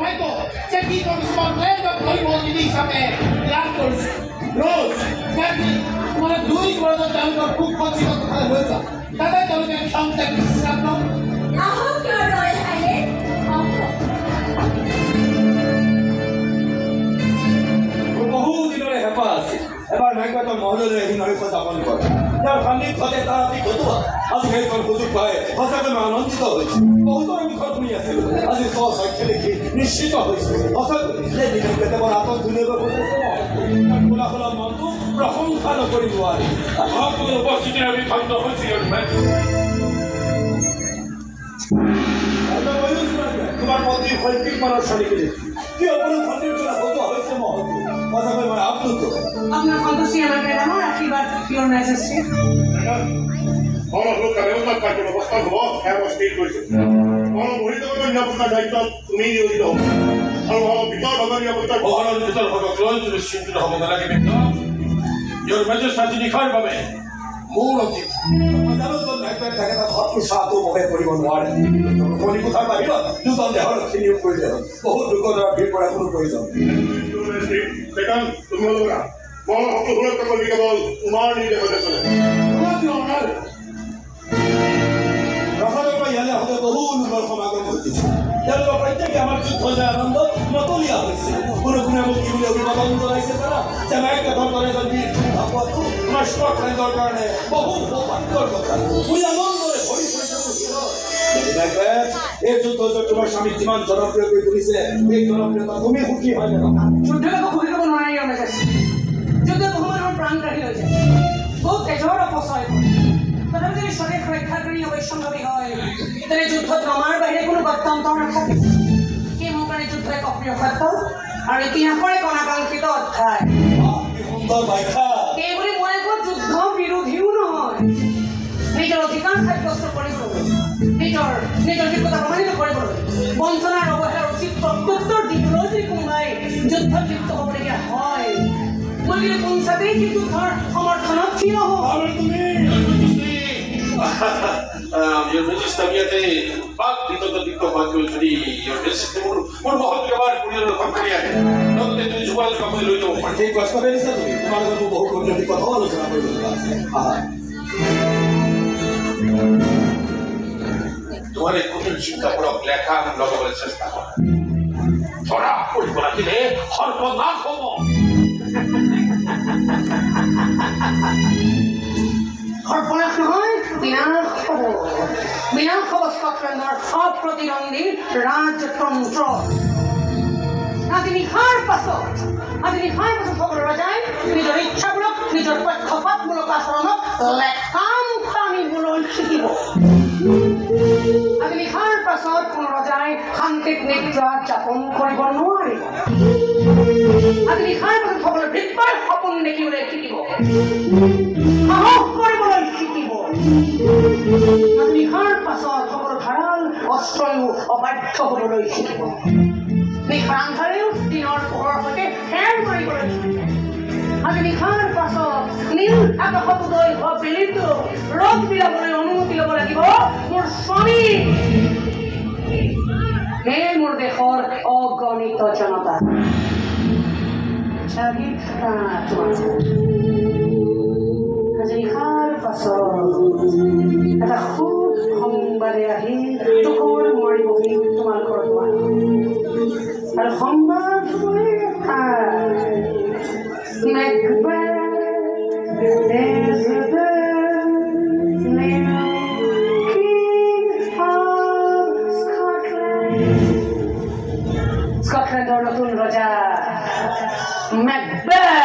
ভাগ্য যে কি কিছুমান ভয়ভগিনী হিচাপে লাভ কৰিছে ৰোজ মানে 2 বছৰ তেওঁলোকৰ খুব সঞ্চিত কথা হৈ যোৱা তাতে তেওঁলোকে ক্ষমতা বিশ্বাস ন আহক your royal highness বহু দিনৰে হেঁপাহ আছিল এবাৰ নাইকবাতৰ মহোদয়লৈ এদিন নৈশ যাপন কৰে ইয়াৰ সান্নিধ্যতে তাৰ অতি ঘটোৱা আজি সেইখন সুযোগ পাই সঁচাকৈ মই আনন্দিত হৈছোঁ বহুতৰ মুখত শুনি আছিলোঁ আজি স্বচক্ষে দেখি নিশ্চিত হৈছোঁ সঁচাকৈ যে দিনক কেতিয়াবা আঁতত ধুনীয়াকৈ বুজাইছে কোলাহলৰ মনটো প্ৰশংসা নকৰি নোৱাৰি আপোনাৰ উপস্থিতিৰে আমি ভাগ্য হৈছিল তোমাৰ পত্নীৰ শৈল্পিক মানৰ ছোৱালীকে দেখি কি অপৰূপ সৌন্দৰ্যৰে সজোৱা হৈছে মহলটো সঁচাকৈ মই আপ্লুত আপনাৰ সন্তুষ্টি আমাৰ বেড়ানো আশীৰ্বাদ পিওৰ ম্যাজেস্টি সকলো কাৰ্যকলাপ কাৰ্যৰ অৱস্থা হ'ব সেয়া মই স্থিৰ কৰিছোঁ মহিলাসকলৰ নিৰাপত্তাৰ দায়িত্ব তুমি নিয়োজিত হ'ব আৰু ভিতৰ ভাগৰ নিৰাপত্তাৰ বহনৰ ভিতৰ ভাগক লৈ তুমি চিন্তিত হ'ব নালাগে ইয়ৰ মেজেষ্টি নিশাৰ বাবে মোৰ অতি থাকে তাত উৎসাহটো মহে কৰিব নোৱাৰে কলিকোঠাৰ বাহিৰত দুজন দেহৰ নিয়োগ কৰিলে হ'ল বহুত লোকৰ ভিৰ কৰা কোনো প্ৰয়োজন তুমি লগা মই সকলো সুৰক্ষা কেৱল তোমাৰ নিৰ্দেশতে চলে ৰসালৰ পৰা ইয়ালৈ আহোঁতে বহু লোকৰ সমাগম ঘটিছে তেওঁলোকৰ প্ৰত্যেকে আমাৰ যুদ্ধ যে আনন্দত মতলীয়া হৈছে কোনো কোনে মোক কি বুলি অভিবাদন জনাইছে জানা যে নাইকবাতৰ দৰে এজন বীৰ ভাবোৱাটো আমাৰ স্কটলেণ্ডৰ কাৰণে বহু সৌভাগ্যৰ কথা মই আনন্দৰে ভৰি পৰিছে এই যুদ্ধ তোমাৰ স্বামীক যিমান জনপ্ৰিয় কৰি তুলিছে এই জনপ্ৰিয়তা তুমি সুখী হয় নে নহয় যুদ্ধকে সুখী কৰিব নোৱাৰি ম্যাজেস্টি যুদ্ধ বহুমানৰ প্ৰাণ কাঢ়ি লৈ যায় বহুত তেজৰ অপচয় তথাপি যদি স্বদেশ ৰক্ষা কৰি অৱশ্যম্ভাৱী হয় তেনে যুদ্ধত নমাৰ বাহিৰে কোনো গত্যন্তৰ নাথাকে সেই মোৰ কাৰণে যুদ্ধ এক অপ্ৰিয় সত্য আৰু ইতিহাসৰ এক অনাকাংক্ষিত অধ্যায় সুন্দৰ ব্যাখ্যা সেইবুলি মই একো যুদ্ধ বিৰোধীও নহয় নিজৰ অধিকাৰ সাব্যস্ত কৰিবলৈ নিজৰ যোগ্যতা প্ৰমাণিত কৰিবলৈ বঞ্চনাৰ অৱহেলাৰ উচিত প্ৰত্যুত্তৰ দিবলৈ যদি কোনোবাই যুদ্ধত লিপ্ত হ'বলগীয়া হয় মই কিন্তু কোনচাতেই সেই যুদ্ধৰ সমৰ্থনত থিয় হওঁ Your Majesty, আমি ইয়াতে বাক দ্বিতীয় হোৱা যদি Your Majesty মোৰ বহুত কেবাৰ পৰিয়ালৰ সন্মানী আহে লগতে তুমি যোগাযোগ আপুনি লৈ যাব পাৰি সেই প্ৰশ্নতে দিছা তুমি তোমাৰ লগত বহু কৌশলী কথাও আলোচনা কৰিবলগীয়া আছে তোমাৰ এই কঠিন চিন্তাবোৰক লেখা লগাবলৈ চেষ্টা কৰা ধৰা কৰিব লাগিলে সৰ্বনাশ হ'ব সৰ্বনাশ নহয় বিনাশ হ'ব স্কটলেণ্ডৰ অপ্ৰতিদ্বন্দ্বী ৰাজতন্ত্ৰ আজি নিশাৰ পাছত সকলো ৰজাই নিজৰ ইচ্ছাবোৰক নিজৰ পক্ষপাতমূলক আচৰণক লেখাম টানিবলৈ শিকিব আজি নিশাৰ পাছত কোনো ৰজাই শান্তিত নিদ্ৰা যাপন কৰিব নোৱাৰিব আজি নিশাৰ পাছত সকলো বৃত্তৰ সপোন দেখিবলৈ শিকিব সাহস কৰিবলৈ শিকিব আজি নিশাৰ পাছত সকলো ধাৰাল অস্ত্ৰয়ো অবাধ্য হ'বলৈ শিকিব নিশাৰ আন্ধাৰেও দিনৰ পোহৰৰ সৈতে ফেৰ মাৰিবলৈ শিকিব আজি নিশাৰ পাছত নীল আকাশত উদয় হোৱা বেলিটো ৰদ বিলাবলৈ অনুমতি ল'ব লাগিব মোৰ স্বামী হে মোৰ দেশৰ অগণিত জনতা আজি নিশাৰ পাছত এটা খুব সংবাদে আহি দুখৰ মৰি বহি তোমালোকৰ দুৱাৰ আৰু সংবাদ স্কটলেণ্ডৰ নতুন ৰজা মেকবেথ